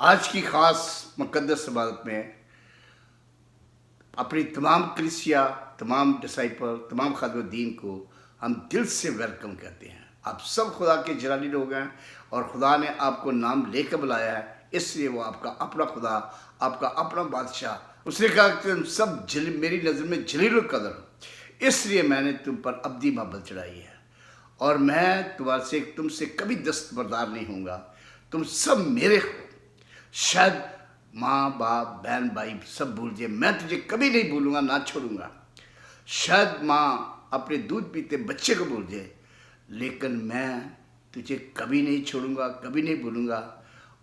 आज की ख़ास मुक़द्दस इबादत में अपनी तमाम कलीसिया, तमाम डिसाइपल, तमाम खादिम दीन को हम दिल से वेलकम कहते हैं। आप सब खुदा के जलाली लोग हैं और खुदा ने आपको नाम लेकर बुलाया है, इसलिए वो आपका अपना खुदा, आपका अपना बादशाह। उसने कहा कि तुम सब मेरी नज़र में जलील कदर हो, इसलिए मैंने तुम पर अब्दी मोहब्बत चढ़ाई है और मैं तुमसे कभी दस्तबरदार नहीं होऊंगा। तुम सब मेरे हो। शायद माँ बाप बहन भाई सब भूल जाए, मैं तुझे कभी नहीं भूलूंगा, ना छोड़ूंगा। शायद माँ अपने दूध पीते बच्चे को भूल जाए, लेकिन मैं तुझे कभी नहीं छोड़ूंगा, कभी नहीं भूलूंगा।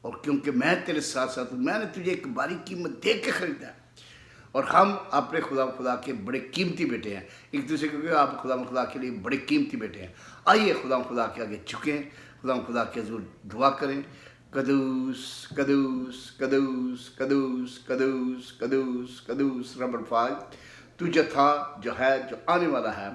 और क्योंकि मैं तेरे साथ साथ हूँ, मैंने तुझे एक बारी कीमत दे के खरीदा और हम अपने खुदा के बड़े कीमती बेटे हैं। एक दूसरे को आप खुदा के लिए बड़े कीमती बेटे हैं। आइए खुदा के आगे झुकें, खुदा के हज़ूर दुआ करें। कदूस कदूस कदूस कदूस कदूस कदूस कदूस रब अल्फाज, तू जो था, जो है, जो आने वाला है।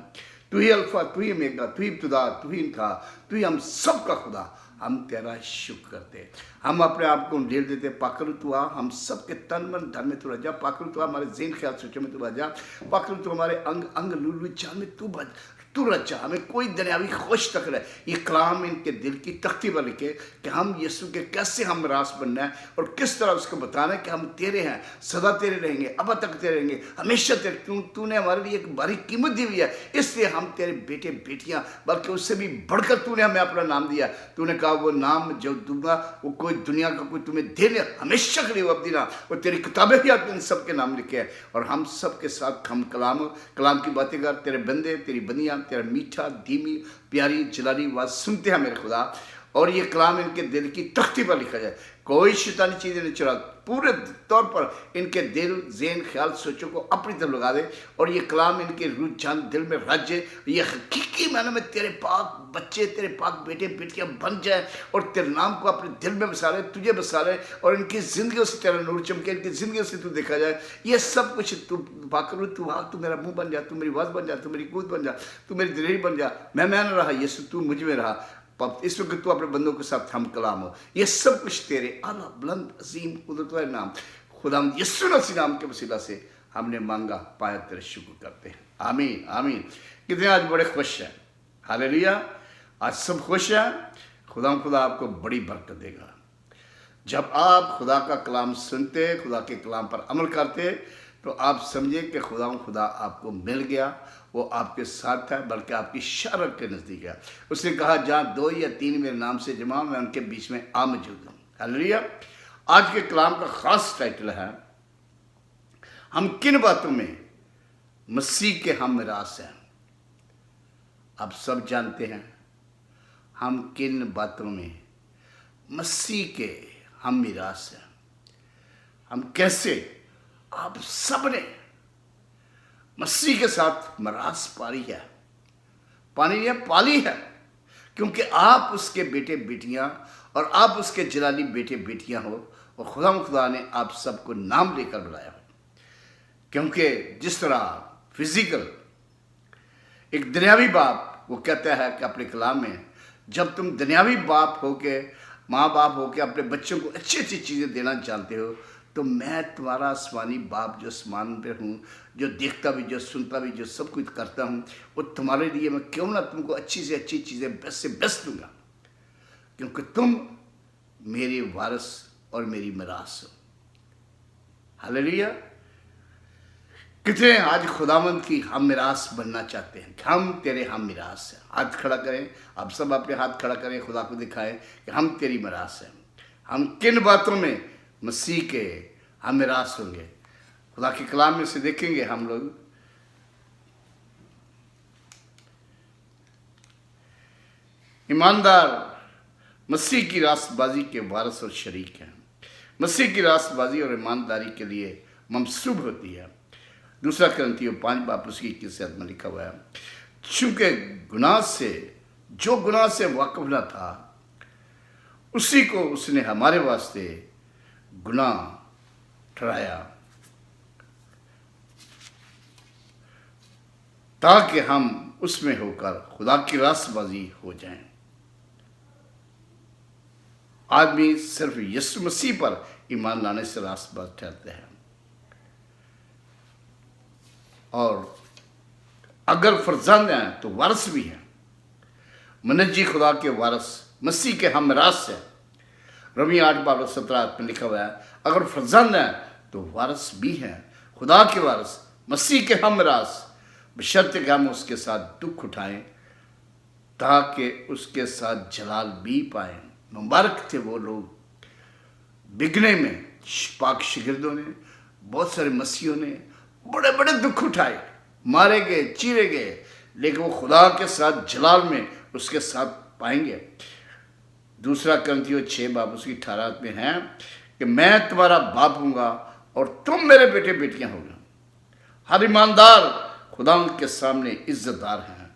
तू ही अल्फा, तू ही मेगा, तू ही इब्तिदा, तू ही था, तू ही हम सब का खुदा। हम तेरा शुक्र करते, हम अपने आप को ढेर देते। पाकरू तू आ, हम सब के तन मन धन में तू रह जा। पाकरू तू आ, हमारे ज़हन ख्याल सोचों में तू रह जा। पाकरू तू हमारे अंग अंग लुलु जान में तू रचा। हमें कोई दुनियावी खुश तक रहे। ये कलाम इनके दिल की तख्ती पर लिखे कि हम यीशु के कैसे हम रास बनना है और किस तरह उसको बताना है कि हम तेरे हैं, सदा तेरे रहेंगे, अब तक तेरे रहेंगे, हमेशा तेरे। तूने हमारे लिए एक बड़ी कीमत दी हुई है, इसलिए हम तेरे बेटे बेटियां, बल्कि उससे भी बढ़कर तूने हमें अपना नाम दिया। तूने कहा वो नाम जो दूंगा वो कोई दुनिया का कोई तुम्हें देने हमेशा के लिए वो अब देना। और तेरी किताबें भी आपने इन सब के नाम लिखे हैं और हम सब के साथ हम कलाम की बातें कर, तेरे बंदे, तेरी बनियां, तेरा मीठा धीमी प्यारी जलाली आवाज़ सुनते हैं मेरे खुदा। और ये कलाम इनके दिल की तख्ती पर लिखा जाए, कोई शैतानी चीज़ें नहीं चुरा, पूरे तौर पर इनके दिल ज़हन ख्याल सोचों को अपनी तरफ लगा दे और ये कलाम इनके रुझान दिल में रच जाए। ये हकीकी माने में तेरे पाक बच्चे, तेरे पाक बेटे बेटियां बन जाए और तेरे नाम को अपने दिल में बसा ले, तुझे बसा ले और इनकी ज़िंदगियों से तेरा नूर चमके, इनकी ज़िंदगियों से तू देखा जाए। ये सब कुछ तू पाकरू, तू आ, तू मेरा मुँह बन जा, तू मेरी आवाज़ बन जा, तू मेरी कूद बन जा, तू मेरी दिलेरी बन जा। मैं न रहा यीशु, तू मुझ में रहा। इस वक्त तू अपने बंदों के साथ हम कलाम हो। ये सब कुछ तेरे आला बुलंद अजीम कुदरत वाले नाम खुदाम यीशु मसीह नाम के वसीला से हमने मांगा, पाया, तेरे शुक्र करते हैं। आमीन आमीन। कितने आज बड़े खुश हैं, हालेलुया। आज सब खुश हैं। खुदा आपको बड़ी बरकत देगा। जब आप खुदा का कलाम सुनते, खुदा के कलाम पर अमल करते, तो आप समझे कि खुदा आपको मिल गया, वो आपके साथ है, बल्कि आपकी शरत के नज़दीक है। उसने कहा जहाँ 2 या 3 मेरे नाम से जमा, मैं उनके बीच में आ मौजूद हूँ। हालेलुया। आज के कलाम का ख़ास टाइटल है, हम किन बातों में मसीह के हम मिरास हैं। आप सब जानते हैं हम किन बातों में मसीह के हम मिरास हैं। हम कैसे, आप सब ने मसीह के साथ मिरास पाली है, पानी है, पाली है, क्योंकि आप उसके बेटे बेटियां और आप उसके जलाली बेटे बेटियां हो और खुदा ने आप सबको नाम लेकर बुलाया हो। क्योंकि जिस तरह फिजिकल एक दुनियावी बाप वो कहता है कि अपने कलाम में, जब तुम दुनियावी बाप हो के, माँ बाप हो के अपने बच्चों को अच्छी अच्छी चीज़ें देना जानते हो, तो मैं तुम्हारा आसमानी बाप जो आसमान पे हूँ, जो देखता भी, जो सुनता भी, जो सब कुछ करता हूँ, वो तुम्हारे लिए मैं क्यों ना तुमको अच्छी से अच्छी चीज़ें बेस्ट से बेस्ट दूंगा, क्योंकि तुम मेरे वारिस और मेरी मिरास हो। हालेलुया। कितने आज खुदावंद की हम मिरास बनना चाहते हैं, हम तेरे हम मिरास हैं। हाथ खड़ा करें, आप सब अपने हाथ खड़ा करें, खुदा को दिखाएं कि हम तेरी मिरास हैं। हम किन बातों में मसीह के हम मिरास होंगे। खुदा के कलाम में से देखेंगे हम लोग, ईमानदार मसीह की रास्तबाजी के वारिस और शरीक हैं। मसीह की रास्तबाजी और ईमानदारी के लिए मंसूब होती है। 2 कुरिन्थियों 5 बाब उसकी 21 में लिखा हुआ है, चूंकि जो गुनाह से वाकिफ न था, उसी को उसने हमारे वास्ते गुनाह ठहराया, ताकि हम उसमें होकर खुदा की रास्तबाजी हो जाएं। आदमी सिर्फ यीशु मसीह पर ईमान लाने से रास्तबाज ठहरते हैं। और अगर फर्जंद हैं तो वारिस भी हैं। मनजी खुदा के वारिस मसीह के हमरास है। रोमी 8:17 में लिखा हुआ है, अगर फर्जंद हैं तो वारिस भी हैं, खुदा के वारिस मसीह के हमरास, बशर्ते कि हम उसके साथ दुख उठाएं ताकि उसके साथ जलाल भी पाएं। मुबारक थे वो लोग बिगने में पाक शिगिर्दों ने, बहुत सारे मसीहों ने बड़े बड़े दुख उठाए, मारे गए, चीरे गए, लेकिन वो खुदा के साथ जलाल में उसके साथ पाएंगे। दूसरा करंथियों 6:18 में है कि मैं तुम्हारा बाप हूँगा और तुम मेरे बेटे बेटियाँ होंगे। हर ईमानदार खुदा के सामने इज्जतदार हैं,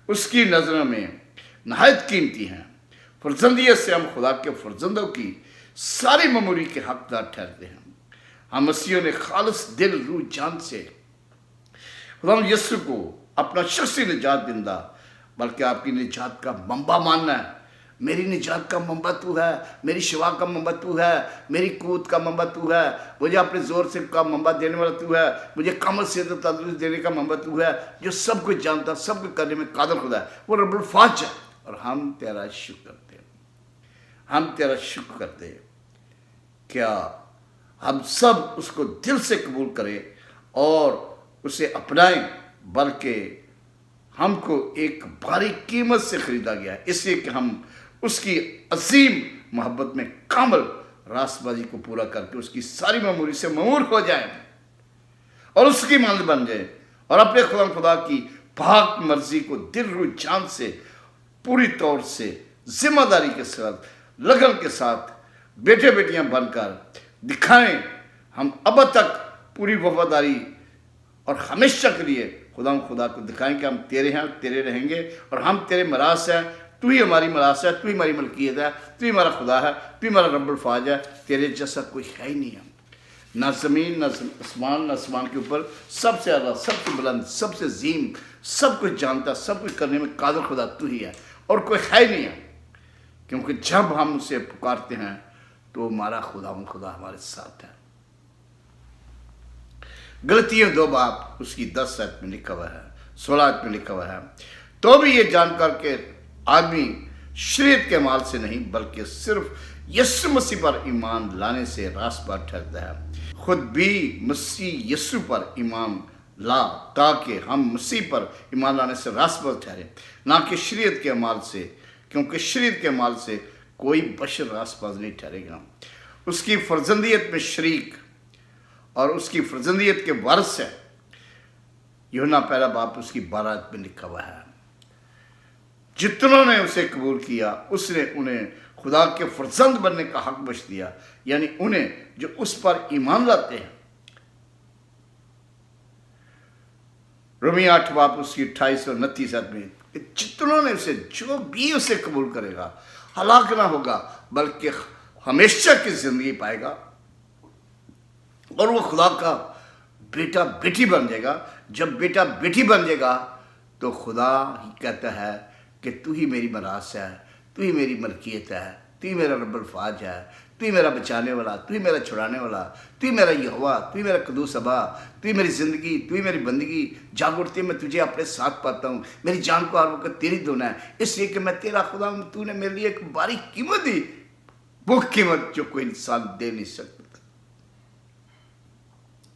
उसकी नज़रों में नहायत कीमती हैं। फर्जंदियत से हम खुदा के फर्जंदों की सारी ममूरी के हकदार ठहरते हैं। हम मसीहों ने खालिस दिल, रूह, जान से खुदा यीशु को अपना शख्सी निजात दिंदा, बल्कि आपकी निजात का मंबा मानना है। मेरी निजात का मंबा तू है, मेरी शिवा का मंबा तू है, मेरी कूद का मंबा तू है, मुझे अपने जोर से का मंबा देने वाला तू है, मुझे कमर से तंदुरुस्ती देने का मंबा तू है, जो सब कुछ जानता, सब कुछ करने में कादर खुदा है, वो रब्बुल फाज है। और हम तेरा शुक्र करते हैं, हम तेरा शुक्र करते हैं। क्या हम सब उसको दिल से कबूल करें और उसे अपनाएं, बल्कि हमको एक भारी कीमत से खरीदा गया है, इसलिए कि हम उसकी अजीम मोहब्बत में कामल रास्तबाजी को पूरा करके उसकी सारी ममूरी से ममूर हो जाएं और उसकी मानद बन जाए और अपने खुदा की पाक मर्जी को दिल, रूह, जान से पूरी तौर से जिम्मेदारी के साथ, लगन के साथ बेटे बेटियां बनकर दिखाएं। हम अब तक पूरी वफादारी और हमेशा के लिए खुदा को दिखाएं कि हम तेरे हैं, तेरे रहेंगे और हम तेरे मरास हैं। तू ही हमारी मरास है, तू ही हमारी मलकियत है, तू ही हमारा खुदा है, तू ही हमारा रब्बुल फाज है। तेरे जैसा कोई है ही नहीं है, ना ज़मीन ना आसमान के ऊपर सबसे ज़्यादा, सबसे बुलंद, सबसे अजीम, सब कुछ जानता, सब कुछ करने में कादर खुदा तू ही है और कोई है ही नहीं है। क्योंकि जब हम उसे पुकारते हैं तो हमारा खुदा हमारे साथ है। गलतियों 2 उसकी 10 आयत में लिखा हुआ है, 16 आयत में लिखा हुआ है, तो भी ये जानकर के आदमी शरीयत के माल से नहीं बल्कि सिर्फ यीशु मसीह पर ईमान लाने से रास्तबाज ठहरता है। खुद भी मसीह यीशु पर ईमान ला ताकि हम मसीह पर ईमान लाने से रास्तबाज ठहरे, ना कि शरीयत के माल से, क्योंकि शरीयत के माल से कोई बशर रास्तबाज नहीं ठहरेगा। उसकी फर्जंदियत में शरीक और उसकी फर्जंदियत के वारिस है। यूहन्ना 1 उसकी 12 में लिखा हुआ है, जितनों ने उसे कबूल किया उसने उन्हें खुदा के फर्जंद बनने का हक बख्श दिया, यानी उन्हें जो उस पर ईमान लाते हैं। रोमी 8 उसकी 28 और 29 में, जितनों ने उसे, जो भी उसे कबूल करेगा हलाक ना होगा बल्कि हमेशा की जिंदगी पाएगा और वो खुदा का बेटा बेटी बन जाएगा। जब बेटा बेटी बन जाएगा तो खुदा ही कहता है कि तू ही मेरी मरास है, तू ही मेरी मलकियत है, तू ही मेरा रब्बुल फाज है, तू ही मेरा बचाने वाला, तू ही मेरा छुड़ाने वाला, तू ही मेरा यहोवा, तू ही मेरा कदूस अबा, तू ही मेरी ज़िंदगी, तू ही मेरी बंदगी। जाग उठते मैं तुझे अपने साथ पाता हूँ, मेरी जान को हर वक्त तेरी धुना है, इसलिए कि मैं तेरा खुदा हूँ। तूने मेरे लिए एक बारी कीमत दी, वो कीमत जो कोई इंसान दे नहीं सकता।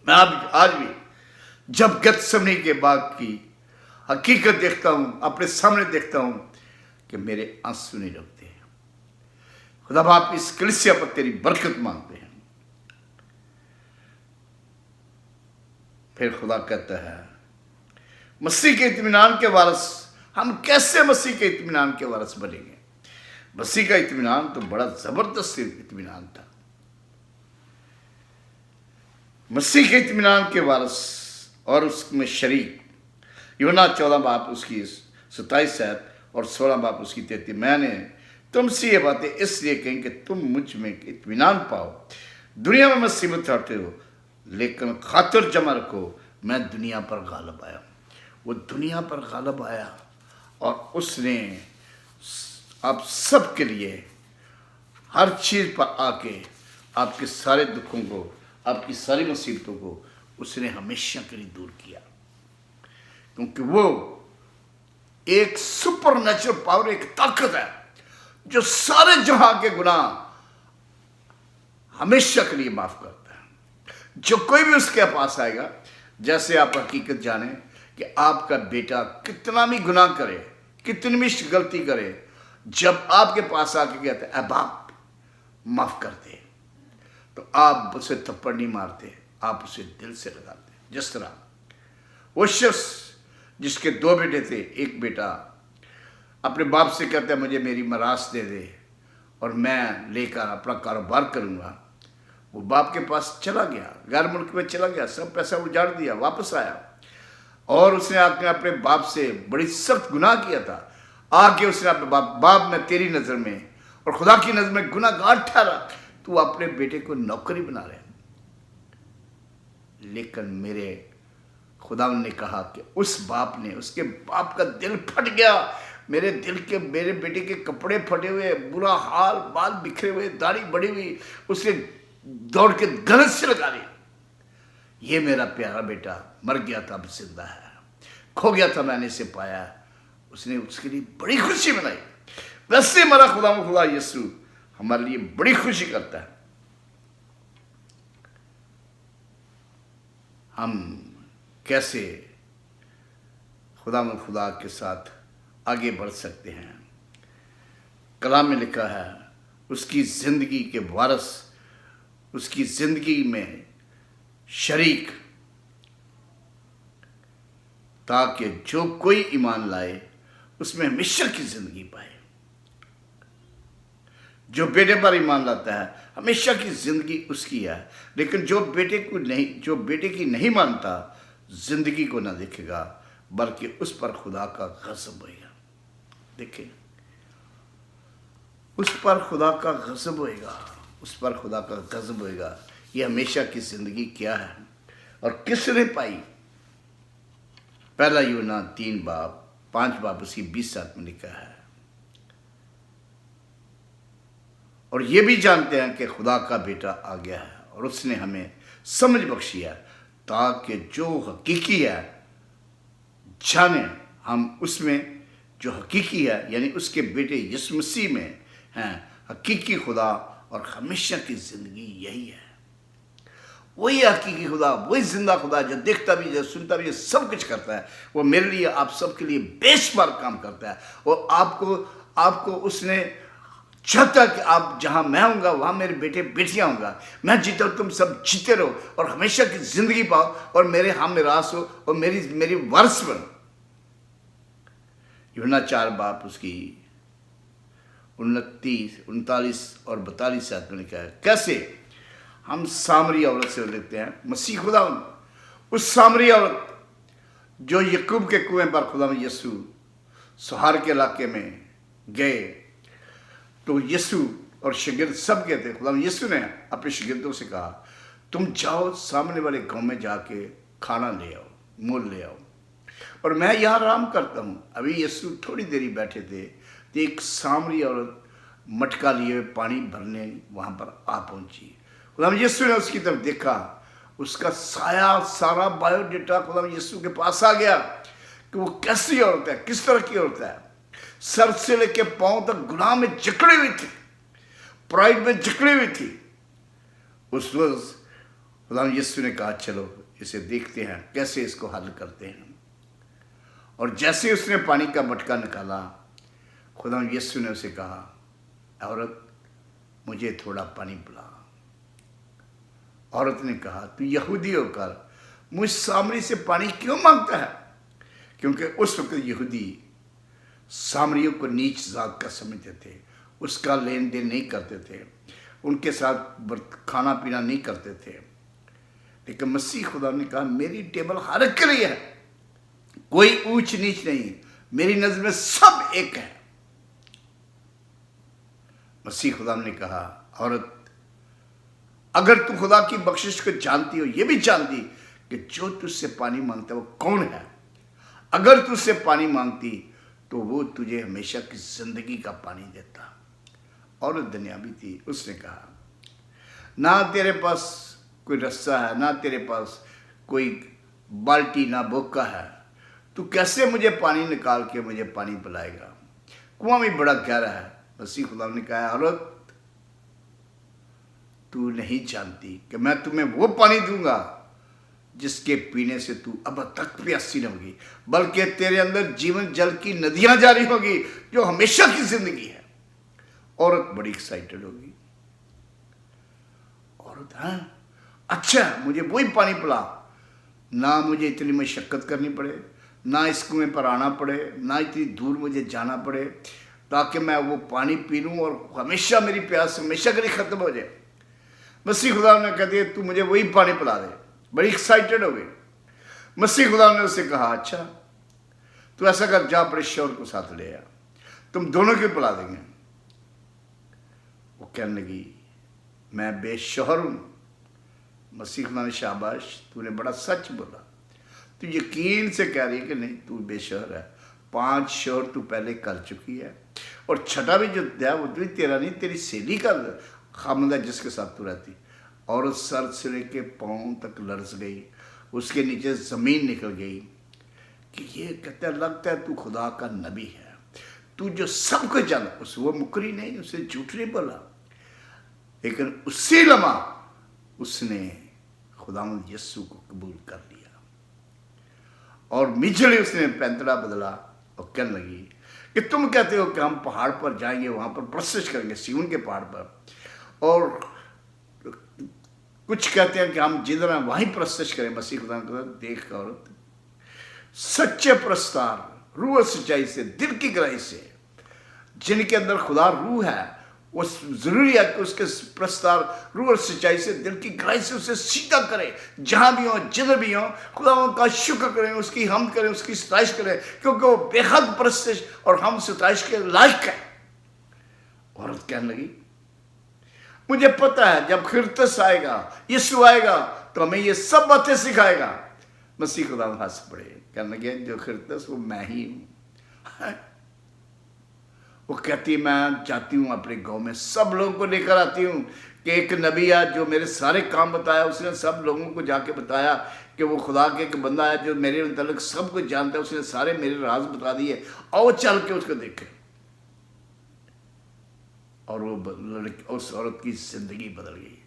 मैं आज भी जब गतसमनी के बाग की हकीकत देखता हूँ, अपने सामने देखता हूँ, कि मेरे आंसू नहीं रुकते। खुदा बाप इस कलीसिया पर तेरी बरकत मांगते हैं। फिर खुदा कहता है मसीह के इत्मीनान के वारिस, हम कैसे मसीह के इत्मीनान के वारिस बनेंगे? मसीह का इत्मीनान तो बड़ा जबरदस्त इत्मीनान था। मसीह के इत्मीनान के वारिस और उसमें शरीक। यूहन्ना 14 उसकी 27 आयत और 16 उसकी 33। मैंने तुमसे ये बातें इसलिए कहीं कि तुम मुझ में इत्मीनान पाओ। दुनिया में मुसीबत हटते हो, लेकिन खातिर जमा रखो, मैं दुनिया पर गालिब आया। वो दुनिया पर गालिब आया और उसने आप सब के लिए हर चीज़ पर आके आपके सारे दुखों को, आपकी सारी मुसीबतों को उसने हमेशा के लिए दूर किया, क्योंकि वो एक सुपर नेचुरल पावर, एक ताकत है जो सारे जहां के गुनाह हमेशा के लिए माफ करता है। जो कोई भी उसके पास आएगा, जैसे आप हकीकत जाने कि आपका बेटा कितना भी गुनाह करे, कितनी भी गलती करे, जब आपके पास आके कहते हैं बाप माफ कर दे, तो आप उसे थप्पड़ नहीं मारते, आप उसे दिल से लगाते। जिस तरह वो शख्स जिसके 2 बेटे थे, एक बेटा अपने बाप से कहता है मुझे मेरी मिरास दे दे और मैं लेकर अपना कारोबार करूंगा। वो बाप के पास चला गया, गैर मुल्क में चला गया, सब पैसा उजाड़ दिया, वापस आया और उसने आके अपने बाप से बड़ी सख्त गुनाह किया था। आके उसने अपने बाप मैं तेरी नज़र में और खुदा की नज़र में गुनाहगार ठहरा, तू अपने बेटे को नौकरी बना रहे। लेकिन मेरे खुदा ने कहा कि उस बाप ने, उसके बाप का दिल फट गया, मेरे बेटे के कपड़े फटे हुए, बुरा हाल, बाल बिखरे हुए, दाढ़ी बढ़ी हुई, उसने दौड़ के गलत से लगा ली। ये मेरा प्यारा बेटा मर गया था, अब जिंदा है, खो गया था, मैंने इसे पाया। उसने उसके लिए बड़ी खुशी मनाई। वैसे हमारा खुदा यीशु हमारे लिए बड़ी खुशी करता है। हम कैसे खुदा के साथ आगे बढ़ सकते हैं? कलाम में लिखा है, उसकी ज़िंदगी के वारिस, उसकी ज़िंदगी में शरीक, ताकि जो कोई ईमान लाए उसमें हमेशा की ज़िंदगी पाए। जो बेटे पर ईमान लाता है हमेशा की ज़िंदगी उसकी है, लेकिन जो बेटे की नहीं मानता ज़िंदगी को ना देखेगा, बल्कि उस पर खुदा का गज़ब होएगा। देखिए, उस पर खुदा का गज़ब होएगा, उस पर खुदा का गज़ब होएगा। ये हमेशा की ज़िंदगी क्या है और किसने पाई? पहला यूहन्ना 5 बाब उसकी 20 में लिखा है। और ये भी जानते हैं कि खुदा का बेटा आ गया है और उसने हमें समझ बख्शी है, ताकि जो हकीकी है जाने हम उसमें जो हकीकी है, यानी उसके बेटे यीशु मसीह में हैं, हकीकी खुदा और हमेशा की ज़िंदगी यही है। वही हकीकी खुदा, वही जिंदा खुदा जो देखता भी, जो सुनता भी, सब कुछ करता है। वो मेरे लिए, आप सबके लिए बेशुमार काम करता है। और आपको उसने चाहता कि आप जहां मैं होऊंगा वहां मेरे बेटे बेटियां होंगे, मैं जीता हूं, तुम सब जीते रहो और हमेशा की जिंदगी पाओ और मेरे हम मिरास हो और मेरी वारिस बनो। यूहन्ना 4 बाब उसकी 39 और 42 में लिखा है। कैसे हम सामरी औरत से लिखते हैं, मसीह खुदा उस सामरी औरत जो यकूब के कुएं पर खुदा में यीशु सुहार के इलाके में गए, तो यीशु और शागिर्द सब गए थे। खुदा में यीशु ने अपने शागिर्दों से कहा, तुम जाओ सामने वाले गांव में जाके खाना ले आओ, मोल ले आओ, और मैं यहाँ आराम करता हूँ। अभी यीशु थोड़ी देरी बैठे थे तो एक सामरी औरत मटका लिए पानी भरने वहाँ पर आ पहुँची। खुदा में यीशु ने उसकी तरफ देखा, उसका सारा बायोडेटा खुदा में यीशु के पास आ गया कि वो कैसी औरत है, किस तरह की औरत है। सर से लेके पांव तक गुनाह में जकड़ी हुई थी, प्राइड में जकड़ी हुई थी। उस रोज खुदा में यीशु ने कहा, चलो इसे देखते हैं कैसे इसको हल करते हैं। और जैसे उसने पानी का मटका निकाला, खुदा में यीशु ने उसे कहा, औरत मुझे थोड़ा पानी पिला। औरत ने कहा, तू यहूदी होकर मुझ सामरी से पानी क्यों मांगता है? क्योंकि उस वक्त यहूदी सामरियों को नीच जात का समझते थे, उसका लेन देन नहीं करते थे, उनके साथ खाना पीना नहीं करते थे। लेकिन मसीह खुदा ने कहा, मेरी टेबल हर एक के लिए है, कोई ऊंच नीच नहीं, मेरी नजर में सब एक है। मसीह खुदा ने कहा, औरत अगर तू खुदा की बख्शिश को जानती हो, ये भी जानती कि जो तुझसे पानी मांगता है वो कौन है, अगर तुझसे पानी मांगती तो वो तुझे हमेशा की जिंदगी का पानी देता। औरत दुनियावी थी। उसने कहा, ना तेरे पास कोई रस्सा है, ना तेरे पास कोई बाल्टी, ना बोका है, तू कैसे मुझे पानी निकाल के मुझे पानी पिलाएगा? कुआं भी बड़ा गहरा है। मसीह खुदा ने कहा, औरत तू नहीं जानती कि मैं तुम्हें वो पानी दूंगा जिसके पीने से तू अब तक प्यासी न होगी, बल्कि तेरे अंदर जीवन जल की नदियां जारी होगी जो हमेशा की जिंदगी है। औरत बड़ी एक्साइटेड होगी। औरत, हाँ अच्छा, मुझे वही पानी पिला, ना मुझे इतनी मशक्कत करनी पड़े, ना इस कुएं पर आना पड़े, ना इतनी दूर मुझे जाना पड़े, ताकि मैं वो पानी पी लूँ और हमेशा मेरी प्यास हमेशा के लिए ख़त्म हो जाए। मसीह खुदा ने कह दिया, तू मुझे वही पानी पिला दे। बड़ी एक्साइटेड हो गई। मसीह खुदा ने उससे कहा, अच्छा तू ऐसा कर, जा अपने शौहर को साथ ले आ, तुम दोनों को पिला देंगे। वो कहने लगी, मैं बेशौहर हूँ। मसीह खुदा ने, शाबाश, तूने बड़ा सच बोला, तू यकीन से कह रही है कि नहीं तू बेशौहर है। 5 शौहर तू पहले कर चुकी है, और छठा भी जो है वो भी तेरा नहीं, तेरी सहेली का खामद है जिसके साथ तू रहती। और सर से लेके पाँव तक लरस गई, उसके नीचे ज़मीन निकल गई कि ये कहता लगता है तू खुदा का नबी है, तू जो सब कुछ जाना। उस वो मुकरी नहीं, उसे झूठ नहीं बोला, लेकिन उसी लम्हा उसने खुदावंद यीशु को कबूल कर लिया। और मिजली उसने पैंतरा बदला और कहने लगी कि तुम कहते हो कि हम पहाड़ पर जाएंगे, वहाँ पर प्रस्तुत करेंगे, सिय्योन के पहाड़ पर, और कुछ कहते हैं कि हम जिधर हैं वहीं प्रस्तुत करें। मसीह खुदा ने, देख औरत, सच्चे प्रस्तार रूह सच्चाई से, दिल की गहराई से, जिनके अंदर खुदा रूह है, वो जरूरी है कि उसके प्रस्तार रूह और सच्चाई से, दिल की गहराई से उसे सीधा करें। जहां भी हो, जिधर भी हो, खुदा का शुक्र करें, उसकी हमद करें, उसकी सताइश करें, क्योंकि वो बेहद प्रस्तिश और हम सताइश के लायक है। औरत कहने लगी, मुझे पता है जब खिरतस आएगा, यीशु आएगा, तो हमें ये सब बातें सिखाएगा। मसीह खुदा हंस पड़े, कहने लगे, जो खिरतस वो मैं ही हूं। वो कहती, मैं जाती हूँ अपने गांव में, सब लोगों को लेकर आती हूँ कि एक नबी है जो मेरे सारे काम बताया, उसने सब लोगों को जाके बताया कि वो खुदा के एक बंदा है जो मेरे मुतालिक सब कुछ जानता है, उसने सारे मेरे राज बता दिए, आओ चल के उसको देखें। और वो उस औरत की जिंदगी बदल गई,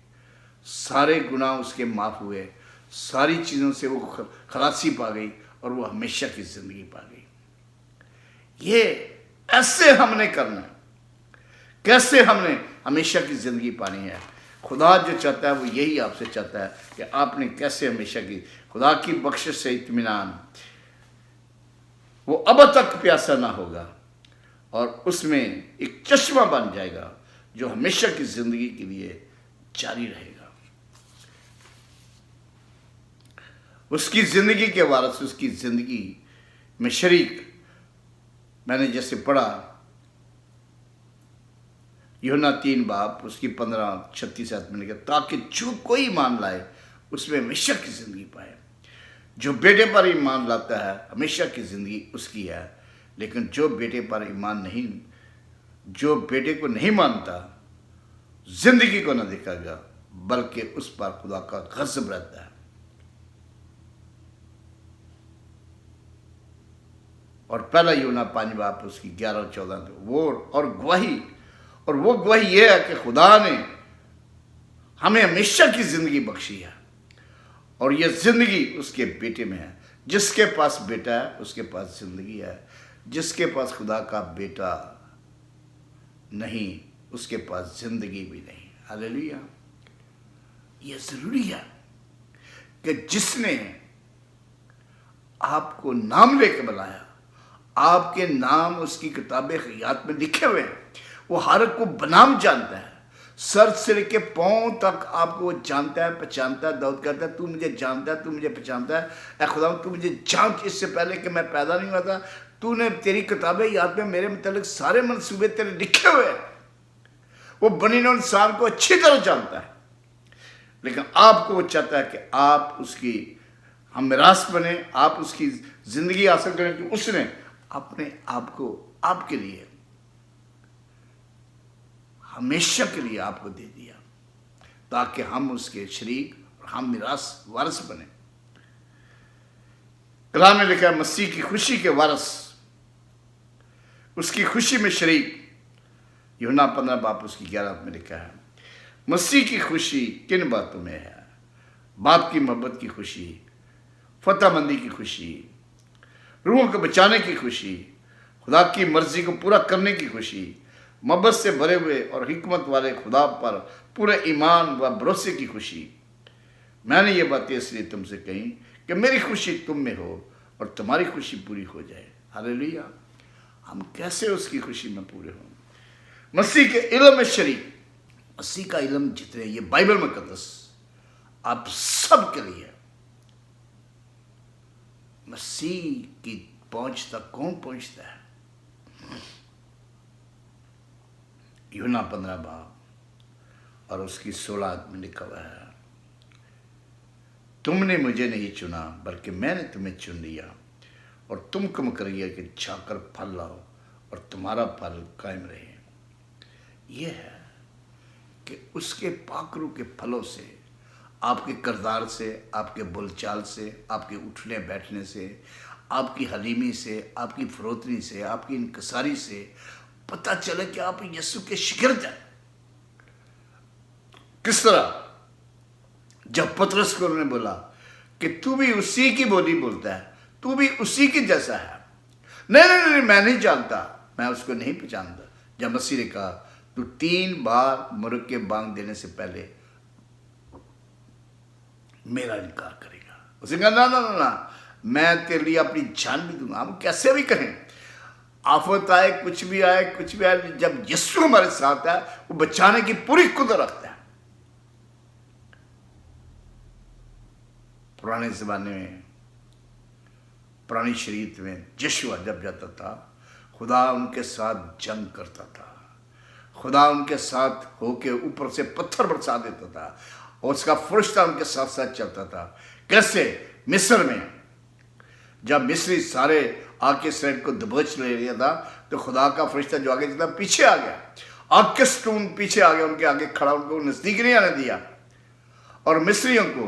सारे गुनाह उसके माफ हुए, सारी चीज़ों से वो खलासी पा गई, और वो हमेशा की जिंदगी पा गई। ये ऐसे हमने करना है, कैसे हमने हमेशा की जिंदगी पानी है। खुदा जो चाहता है वो यही आपसे चाहता है कि आपने कैसे हमेशा की खुदा की बख्शिश से इत्मीनान, वो अब तक प्यासा ना होगा, और उसमें एक चश्मा बन जाएगा जो हमेशा की जिंदगी के लिए जारी रहेगा। उसकी जिंदगी के वारिस, उसकी जिंदगी में शरीक। मैंने जैसे पढ़ा यूहन्ना 3 बाब उसकी 15-36 में लिखा, ताकि जो कोई ईमान लाए उसमें हमेशा की जिंदगी पाए। जो बेटे पर ईमान लाता है हमेशा की जिंदगी उसकी है, लेकिन जो बेटे पर ईमान नहीं, जो बेटे को नहीं मानता, जिंदगी को न दिखाएगा, बल्कि उस पर खुदा का गज़ब रहता है। और पहला यूहन्ना 5 बाब उसकी 11-14 वो और गवाही, और वो गवाही ये है कि खुदा ने हमें हमेशा की जिंदगी बख्शी है, और ये जिंदगी उसके बेटे में है। जिसके पास बेटा है उसके पास जिंदगी है, जिसके पास खुदा का बेटा नहीं उसके पास जिंदगी भी नहीं। हालेलुया। ये जरूरी है कि जिसने आपको नाम लेकर बुलाया, आपके नाम उसकी किताबे हयात में लिखे हुए हैं, वो हर को बनाम जानता है, सर से लेके पांव तक आपको वो जानता है, पहचानता है। दाऊद कहता है, तू मुझे जानता है, तू मुझे पहचानता है। ऐ खुदा, तू मुझे जान, इससे पहले कि मैं पैदा नहीं हुआ था तूने, तेरी किताबें याद में मेरे मुतालिक सारे मंसूबे तेरे लिखे हुए हैं। वो बनी नौ इंसान को अच्छी तरह जानता है, लेकिन आपको वो चाहता है कि आप उसकी हम मिरास बने, आप उसकी जिंदगी हासिल करें कि उसने अपने आप को आपके लिए हमेशा के लिए आपको दे दिया ताकि हम उसके शरीक और हम मिरास वारिस बने। कलाम में लिखा है मसीह की खुशी के वारिस, उसकी खुशी में शरीक। यूहन्ना 15 बाप उसकी 11 में लिखा है मसीह की खुशी किन बातों में है? बाप की मोहब्बत की खुशी, फतहमंदी की खुशी, रूहों को बचाने की खुशी, खुदा की मर्जी को पूरा करने की खुशी, मोहब्बत से भरे हुए और हिकमत वाले खुदा पर पूरे ईमान व भरोसे की खुशी। मैंने ये बातें इसलिए तुमसे कही कि मेरी खुशी तुम में हो और तुम्हारी खुशी पूरी हो जाए। हालेलुया। हम कैसे उसकी खुशी में पूरे हों? मसीह के इल्म में शरीक। मसीह का इल्म जितने ये बाइबल मुकद्दस आप सब के लिए। मसीह की पहुंच तक कौन पहुंचता है? यूहन्ना 15 बाब और उसकी 16 में लिखा हुआ है तुमने मुझे नहीं चुना बल्कि मैंने तुम्हें चुन लिया और तुम कम करिए कि जाकर फल लाओ और तुम्हारा फल कायम रहे। यह है कि उसके पाकरू के फलों से, आपके किरदार से, आपके बोलचाल से, आपके उठने बैठने से, आपकी हलीमी से, आपकी फरोतनी से, आपकी इनकसारी से पता चले कि आप यीशु के शिगिर्द हैं। किस तरह? जब पतरस को उन्होंने बोला कि तू भी उसी की बोली बोलता है, तू भी उसी की जैसा है। नहीं नहीं नहीं, मैं नहीं जानता, मैं उसको नहीं पहचानता। जब मसीह ने कहा तू 3 बार मुर्ग के बांग देने से पहले मेरा इनकार करेगा, उसने कहा ना ना ना ना, मैं तेरे लिए अपनी जान भी दूंगा। हम कैसे भी करें, आफत आए, कुछ भी आए, कुछ भी आए, जब यीशु हमारे साथ है वो बचाने की पूरी कुदरत रखता है। पुराने ज़माने में, पुरानी शरीयत में यीशु जब जाता था, खुदा उनके साथ जंग करता था। खुदा उनके साथ होके ऊपर से पत्थर बरसा देता था और उसका फरिश्ता उनके साथ साथ चलता था। कैसे? मिस्र में जब मिस्री सारे आके इसराइल को दबोच ले लिया था तो खुदा का फरिश्ता जो आगे चलता पीछे आ गया, आग के स्टून पीछे आ गया, उनके आगे खड़ा, उनको नजदीक नहीं आने दिया। और मिस्रियों को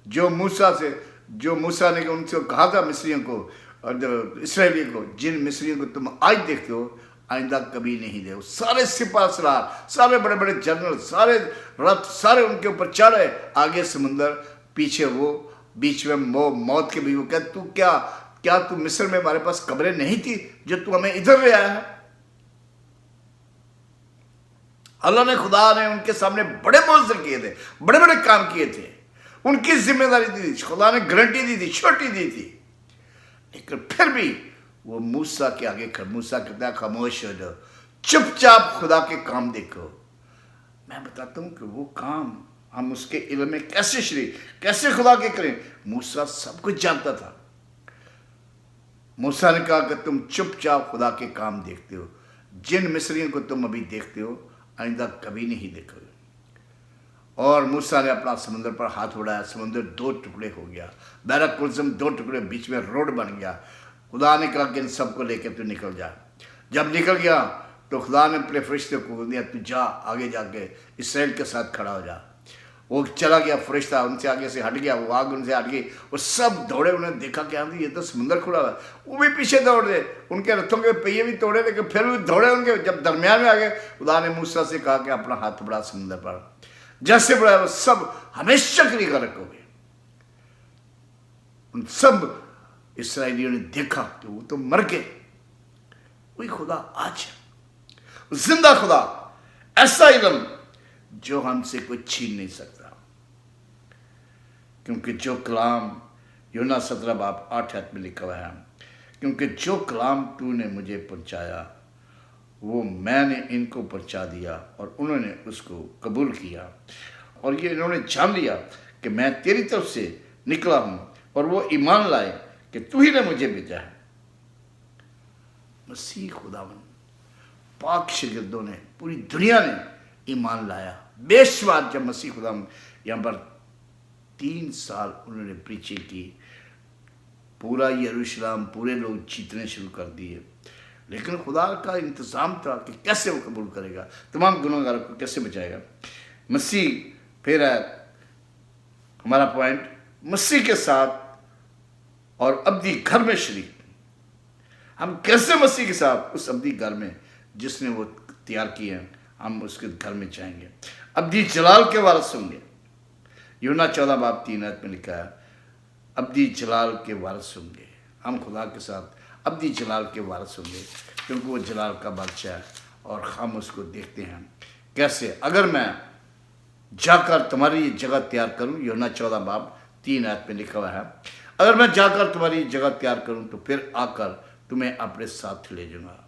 जो मूसा ने उनसे कहा था, मिस्रियों को और इसराइलियों को, जिन मिस्रियों को तुम आज देखते हो आइंदा कभी नहीं दे। सारे सिपा सलार, सारे बड़े बड़े जनरल, सारे रथ, सारे उनके ऊपर चढ़े, आगे समुंदर, पीछे वो, बीच में वो मौत के भी। वो कहते तू क्या तू मिस्र में हमारे पास कब्रें नहीं थी जो तू हमें इधर ले आया है? अल्लाह ने, खुदा ने उनके सामने बड़े मौजर किए थे, बड़े बड़े काम किए थे, उनकी जिम्मेदारी दी थी, खुदा ने गारंटी दी थी, छोटी दी थी। लेकिन फिर भी वो मूसा के आगे मूसा कहता है खामोश हो जाओ, चुपचाप खुदा के काम देखो। मैं बताता हूं कि वो काम हम उसके इल्म में कैसे शरीक, कैसे खुदा के करें। मूसा सब कुछ जानता था। मूसा ने कहा कि तुम चुपचाप खुदा के काम देखते हो, जिन मिस्रियों को तुम अभी देखते हो आइंदा कभी नहीं देखोगे। और मूसा ने अपना समुद्र पर हाथ उड़ाया, समुद्र 2 टुकड़े हो गया, बहरा कुलसम 2 टुकड़े, बीच में रोड बन गया। खुदा ने कहा कि इन सबको लेकर तू निकल जा। जब निकल गया तो खुदा ने अपने फरिश्ते को दिया, तू जा आगे जाके इसराइल के साथ खड़ा हो जा। वो चला गया, फरिश्ता उनसे आगे से हट गया, वो आग उनसे हट गई, वो सब दौड़े। उन्हें देखा क्या ये तो समुद्र खुला हुआ है। वो भी पीछे दौड़ रहे, उनके रथों के पहिए भी तोड़े, लेकिन फिर भी दौड़े उनके। जब दरमियान में आ गए, खुदा ने मूसा से कहा कि अपना हाथ बढ़ा समुद्र पर, जैसे बढ़ाया वो सब हमेशा के लिए गर्क हो गए। उन सब इसराइलियों ने देखा कि वो तो मर गए। वही खुदा आज है, जिंदा खुदा, ऐसा इल्म जो हमसे कोई छीन नहीं सकता। क्योंकि जो कलाम यूहन्ना 17 बाब 8 में लिखा हुआ है, क्योंकि जो कलाम तूने मुझे पहुंचाया वो मैंने इनको पहुंचा दिया और उन्होंने उसको कबूल किया, और ये इन्होंने जान लिया कि मैं तेरी तरफ से निकला हूं, और वो ईमान लाए कि तू ही ने मुझे भेजा है। मसीह खुदावन, पाक शागिर्दों ने, पूरी दुनिया ने ईमान लाया। बेशुमार जब मसीह खुदावन यहाँ पर 3 साल उन्होंने प्रीचिंग की, पूरा यरूशलेम, पूरे लोग जीतने शुरू कर दिए। लेकिन खुदा का इंतज़ाम था कि कैसे वो कबूल करेगा, तमाम गुनहगारों को कैसे बचाएगा। मसीह फिर है हमारा पॉइंट, मसीह के साथ और अब्दी घर में शरीक। हम कैसे मसीह के साथ उस अब्दी घर में जिसने वो तैयार किए हैं, हम उसके घर में जाएंगे, अब्दी जलाल के वारिस होंगे। यूहन्ना 14:3 में लिखा है, अब्दी जलाल के वारिस होंगे। हम खुदा के साथ अब्दी जलाल के वारिस होंगे, क्योंकि वो जलाल का बादशाह है और हम उसको देखते हैं। कैसे? अगर मैं जाकर तुम्हारी जगह तैयार करूं, यूहन्ना 14:3 में लिखा हुआ है, अगर मैं जाकर तुम्हारी जगह तैयार करूं तो फिर आकर तुम्हें अपने साथ ले जाऊंगा,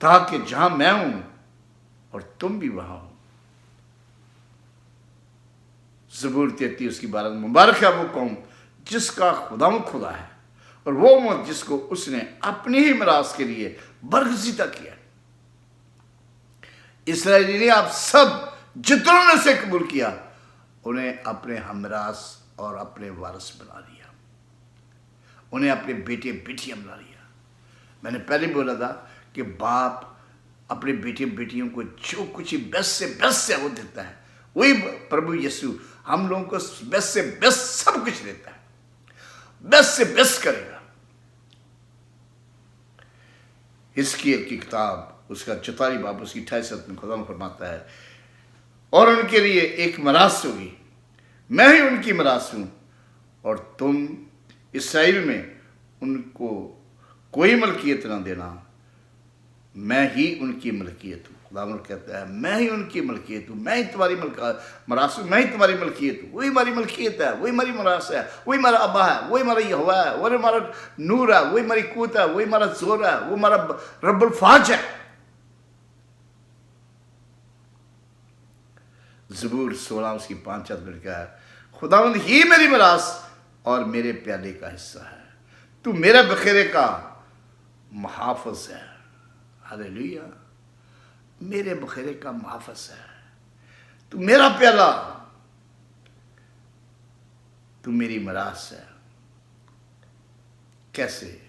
ताकि जहां मैं हूं और तुम भी वहां हो। ज़बूर 33:12 मुबारक है वो कौम जिसका खुदा है, और वो उम्मत जिसको उसने अपनी ही मिरास के लिए बरगज़ीदा किया। इसराइली ने आप सब जितनों ने से कबूल किया, उन्हें अपने हमरास और अपने वारिस बना लिया, उन्हें अपने बेटे बेटियां बना लिया। मैंने पहले बोला था कि बाप अपने बेटे बेटियों को जो कुछ बेस्ट से बेस्ट है वो देता है, वही प्रभु यीशु हम लोगों को बेस्ट से बेस्ट सब कुछ देता है, बेस्ट से बेस्ट करेगा। हिजकिय्याह की किताब उसका 44 बाब उसकी 28 में खुदा फरमाता है, और उनके लिए एक मिरास होगी, मैं ही उनकी मिरास हूं, और तुम इसराइल में उनको कोई मलकियत ना देना, मैं ही उनकी मलकियत हूँ। खुदावंद कहता है मैं ही उनकी मलकियत हूँ, मैं ही तुम्हारी मिरास हूँ, मैं ही तुम्हारी मलकियत हूँ। वही हमारी मलकियत है, वही हमारी मिरास है, वही हमारा अब्बा है, वही हमारा यहोवा है, वही हमारा नूर है, वही हमारी कुव्वत है, वही हमारा जोर है, वो हमारा रब्बुल फाज है। ज़बूर 16:5 में लिखा है, खुदावंद ही मेरी मिरास और मेरे प्याले का हिस्सा है, तू मेरे बखेरे का मुहाफ़िज़ है। हालेलुया, मेरे बखेरे का मुहाफ़िज़ है, तू मेरा प्याला, तू मेरी मिरास है। कैसे?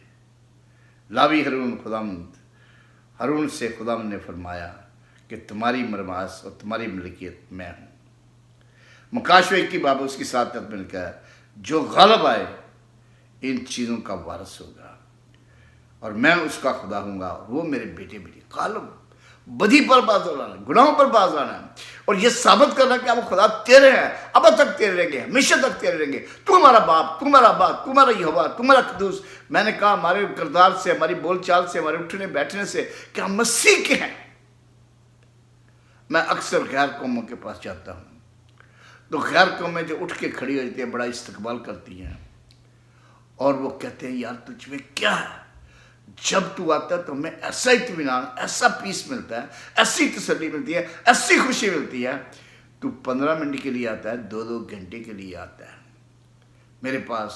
लावी हरून से खुदावंद ने फरमाया कि तुम्हारी मिरास और तुम्हारी मलकियत मैं हूँ। मुकाशवे की बाब उसकी 7 में लिखा है, जो गालिब आए इन चीज़ों का वारिस होगा, और मैं उसका खुदा हूँगा, वो मेरे बेटे बेटी। गालिब बदी पर बाज आना, गुनाहों पर बाज आना है, और ये साबित करना कि आप खुदा तेरे हैं, अब तक तेरे रहेंगे, हमेशा तक तेरे रहेंगे। तू हमारा बाप, तू हमारा बाप, तू हमारा यहोवा, तू हमारा कदूस। मैंने कहा हमारे किरदार से, हमारी बोलचाल से, हमारे उठने बैठने से कि हम मसीह के हैं। मैं अक्सर गैर कौमों के पास जाता हूँ, तो गैर कौमें जो उठ के खड़ी हो जाती है, बड़ा इस्तकबाल करती हैं, और वो कहते हैं यार तुझ में क्या है, जब तू आता है तो हमें ऐसा इत्मीनान, ऐसा पीस मिलता है, ऐसी तसल्ली मिलती है, ऐसी खुशी मिलती है। तू 15 मिनट के लिए आता है, 2-2 घंटे के लिए आता है। मेरे पास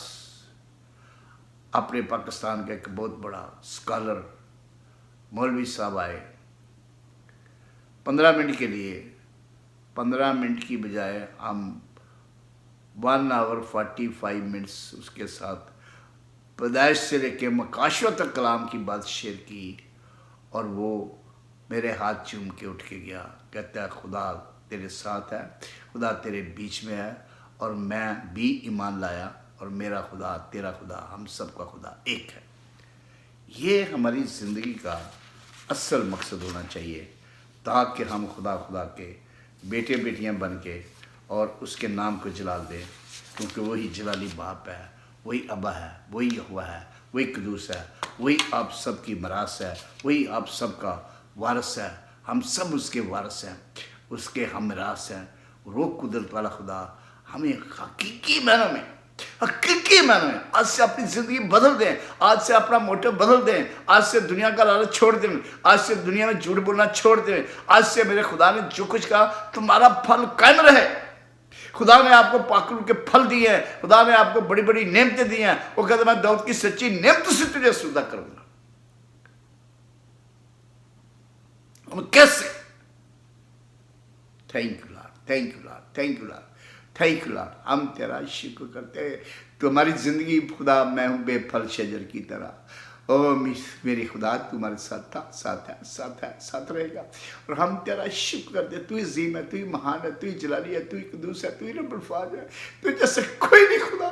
अपने पाकिस्तान का एक बहुत बड़ा स्कॉलर मौलवी साहब आए, 15 मिनट के लिए, 15 मिनट की बजाय हम 1 आवर 45 मिनट्स उसके साथ पैदाइश से लेके मकाशवा तक कलाम की बात शेयर की, और वो मेरे हाथ चूम के उठ के गया। कहता है खुदा तेरे साथ है, खुदा तेरे बीच में है, और मैं भी ईमान लाया, और मेरा खुदा तेरा खुदा हम सब का खुदा एक है। ये हमारी ज़िंदगी का असल मकसद होना चाहिए, ताकि हम खुदा के बेटे बेटियां बन के और उसके नाम को जलाल दें, क्योंकि वही जलाली बाप है, वही अब्बा है, वही यहोवा है, वही कदूस है, वही आप सब की मिरास है, वही आप सब का वारिस है। हम सब उसके वारिस हैं, उसके हम मिरास हैं। वो कुदरत वाला खुदा हमें हकीकी मायनों में आज से अपनी ज़िंदगी बदल दें, आज से अपना मोटिव बदल दें, आज से दुनिया का लालच छोड़ दें, आज से दुनिया में झूठ बोलना छोड़ दें। आज से मेरे खुदा ने जो कुछ कहा तुम्हारा फल कायम रहे। खुदा ने आपको पाकरू के फल दिए हैं, खुदा ने आपको बड़ी बड़ी नेमतें दी हैं। वो कहता मैं दाऊद की सच्ची नेमतों से तुझे सौदा करूंगा। हम कैसे? Thank you lord, thank you lord, thank you lord, thank you Lord. हम तेरा शुक्र करते हैं। तो हमारी जिंदगी खुदा मैं हूं बेफल शजर की तरह, ओ मेरी खुदा तुम्हारे साथ था, साथ है, साथ है, साथ रहेगा। और हम तेरा शुक्र करते, तू ही अजीम है, तू ही महान है, तू ही जलाली है, तू ही कदूस है, तू ही रब्बुल फाज है, तू जैसे कोई नहीं खुदा।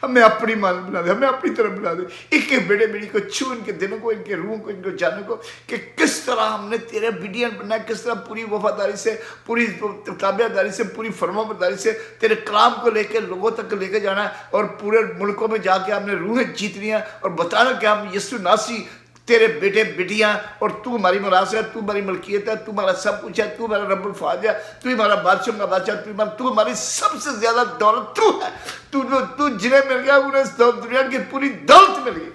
हमें अपनी मान बना दे, हमें अपनी तरफ बना दे। एक एक बेटे बेटी को छू, इनके दिलों को, इनके रूहों को, इनको जानों को, कि किस तरह हमने तेरे बिडियन बनना है, किस तरह पूरी वफादारी से, पूरी ताबेदारी से, पूरी फरमाबरदारी से तेरे कलाम को लेकर लोगों तक लेकर जाना है, और पूरे मुल्कों में जाके हमने रूहें जीतनी है और बताना कि हम यीशु नासी तेरे बेटे बेटियां, और तू हमारी मरास है, तू हमारी मलकियत है, तू हमारा सब कुछ है, तू हमारा रब्बुल फाज है, तू हमारा बादशाह का बादशाह, तू हमारी सबसे ज्यादा दौलत तू है। तू जिन्हें मिल गया उन्हें दुनिया की पूरी दौलत मिल गई।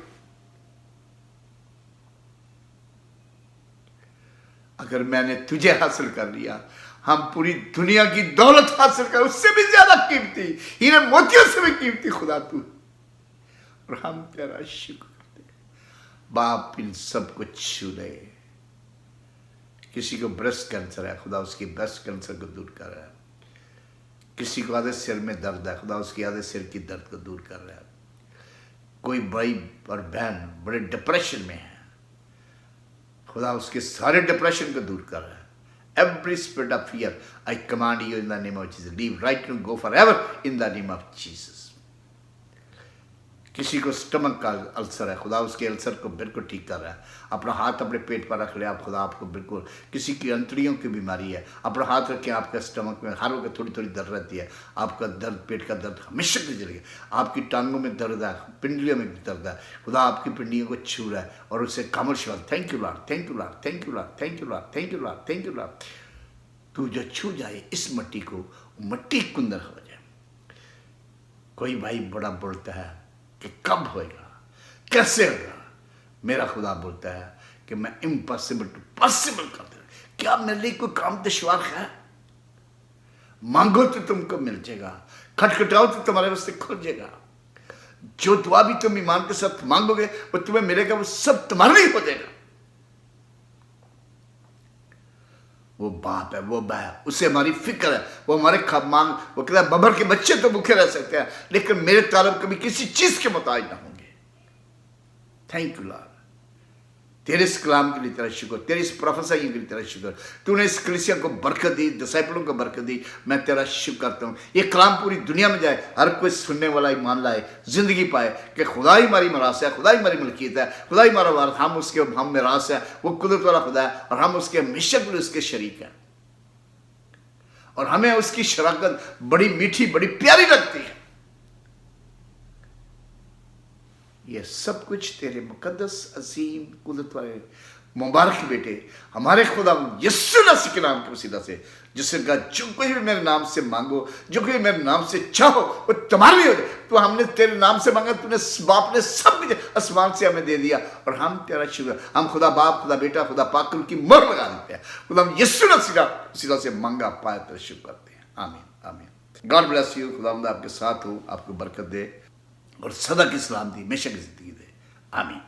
अगर मैंने तुझे हासिल कर लिया, हम पूरी दुनिया की दौलत हासिल कर, उससे भी ज्यादा कीमती, हीरे मोतियों से भी कीमती खुदा तू। और हम तेरा शुक्र करते हैं। बाप इन सब को छू ले। किसी को ब्रेस्ट कैंसर है, खुदा उसकी ब्रेस्ट कैंसर को दूर कर रहा है। किसी को आधे सिर में दर्द है, खुदा उसकी आधे सिर की दर्द को दूर कर रहा है। कोई भाई और बहन बड़े डिप्रेशन में है, खुदा उसके सारे डिप्रेशन को दूर कर रहा है। Every spirit of fear, I command you in the name of Jesus. Leave right now, go forever in the name of Jesus. किसी को स्टमक का अल्सर है, खुदा उसके अल्सर को बिल्कुल ठीक कर रहा है। अपना हाथ अपने पेट पर रख ले आप, खुदा आपको बिल्कुल। किसी की अंतड़ियों की बीमारी है, अपना हाथ रखें आपका स्टमक में, हर वक्त थोड़ी थोड़ी दर्द रहती है, आपका दर्द, पेट का दर्द हमेशा के लिए चलेगा। आपकी टांगों में दर्द है, पिंडलियों में दर्द है, खुदा आपकी पिंडियों को छू रहा है और उससे कामल शिवा। Thank you lord, thank you lord, thank you lord, thank you lord, thank you lord, thank you lord. तू जो छू जाए इस मट्टी को, मट्टी कुंदर हो जाए। कोई भाई बड़ा बोलता है कि कब होएगा, कैसे होगा। मेरा खुदा बोलता है कि मैं इम्पॉसिबल टू पॉसिबल कर दूं। क्या मेरे लिए कोई काम दुश्वार है? मांगो तो तुमको मिल जाएगा, खटखटाओ तो तुम्हारे वास्ते खुल जाएगा। जो दुआ भी तुम ईमान के साथ मांगोगे वो तुम्हें मिलेगा, वो सब तुम्हारे लिए हो जाएगा। वो बाप है, वो है, उसे हमारी फिक्र है, वो हमारे मांग, वो कहता है बबर के बच्चे तो भूखे रह सकते हैं लेकिन मेरे तालब कभी किसी चीज के मोहताज ना होंगे। थैंक यू लॉर्ड, तेरे इस कलाम के लिए तेरा शुक्र, तेरी इस प्रोफेसर के लिए तेरा शुक्र। तूने इस कलीसिया को बरकत दी, डिसाइपलों को बरकत दी, मैं तेरा शुक्र करता हूँ। ये कलाम पूरी दुनिया में जाए, हर कोई सुनने वाला ईमान लाए, जिंदगी पाए कि खुदा ही हमारी मरास है, खुदा ही हमारी मलकियत है, खुदा ही हमारा वारस, हम उसके, हम मेरास है, वो कुदरत वाला खुदा है और हम उसके हमेशा के लिए उसके शरीक हैं। और हमें उसकी शराकत बड़ी मीठी, बड़ी प्यारी लगती है। ये सब कुछ तेरे मुकद्दस अजीम कुदरत वाले मुबारक बेटे हमारे खुदा यीशु मसीह के नाम के वसीला से, जिसने कहा जो कोई भी मेरे नाम से मांगो, जो कोई मेरे नाम से चाहो वो तुम्हारे लिए हो जाए। तो हमने तेरे नाम से मांगा, तूने बाप ने सब कुछ आसमान से हमें दे दिया और हम तेरा शुक्र, हम खुदा बाप, खुदा बेटा, खुदा पाक की मोहर लगा देते हैं। खुदा हम यीशु मसीह से मांगा पाए तेरा शुक्र करते हैं। आमीन, आमीन। God bless you. खुदा आपके साथ हो, आपको बरकत दे और सदा की सलामती हमेशा की जिंदगी दे। आमीन।